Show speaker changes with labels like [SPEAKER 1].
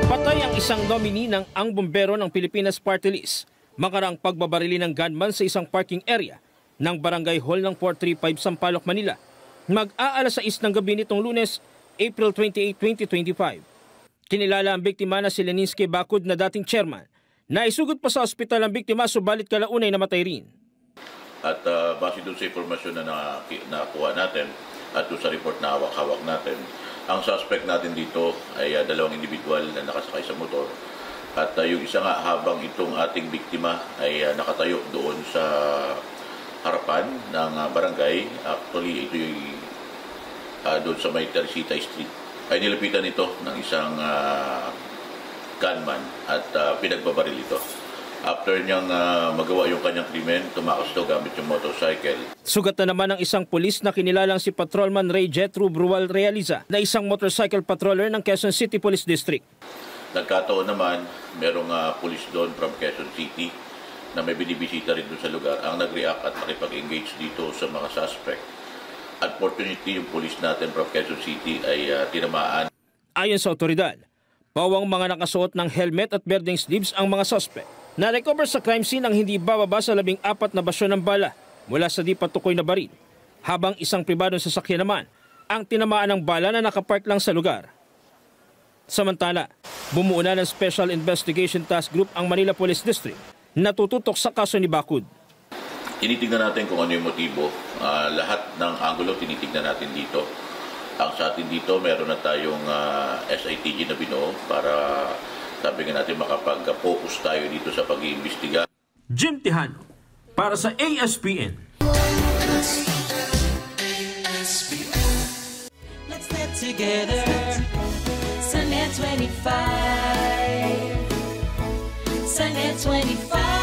[SPEAKER 1] Patay ang isang nominee ng Ang Bombero ng Pilipinas Party List makaraang pagbabarili ng gunman sa isang parking area ng Barangay Hall ng 435 Sampaloc, Manila. Mag-aalas 6 ng gabi nitong Lunes, April 28, 2025. Kinilala ang biktima na si Leninsky Bacud na dating chairman. Naisugod pa sa ospital ang biktima subalit kalaunay namatay rin.
[SPEAKER 2] At base doon sa informasyon na nakuha natin at doon sa report na hawak-hawak natin, ang suspect natin dito ay dalawang individual na nakasakay sa motor. At yung isa nga habang itong ating biktima ay nakatayo doon sa harapan ng barangay. Actually ito yung doon sa may Teresita Street. Ay nilapitan ito ng isang gunman at pinagbabaril ito. After niyang magawa yung kanyang krimen, tumakas ito gamit yung motorcycle.
[SPEAKER 1] Sugat na naman ang isang pulis na kinilalang si Patrolman Ray Jetro Brual Realiza na isang motorcycle patroller ng Quezon City Police District.
[SPEAKER 2] Nagkataon naman, merong pulis doon from Quezon City na may binibisita rin doon sa lugar ang nag-react at makipag-engage dito sa mga suspect. Unfortunately, yung pulis natin from Quezon City ay tinamaan.
[SPEAKER 1] Ayon sa otoridad, pawang mga nakasuot ng helmet at berdeng sleeves ang mga suspect. Na-recover sa crime scene ang hindi bababa sa 14 na basyon ng bala mula sa di patukoy na baril, habang isang pribadong sasakyan naman ang tinamaan ng bala na nakapark lang sa lugar. Samantala, bumuo na ng Special Investigation Task Group ang Manila Police District na tututok sa kaso ni Bacud.
[SPEAKER 2] Tinitignan natin kung ano yung motibo. Lahat ng angulo tinitignan natin dito. Ang sa atin dito, meron na tayong SITG na binuo para sabi nga natin makapag-focus tayo dito sa pag-iimbestiga.
[SPEAKER 1] Jim Tejano, para sa ASPN.
[SPEAKER 3] Let's get together, Sunday 25, Sunday 25.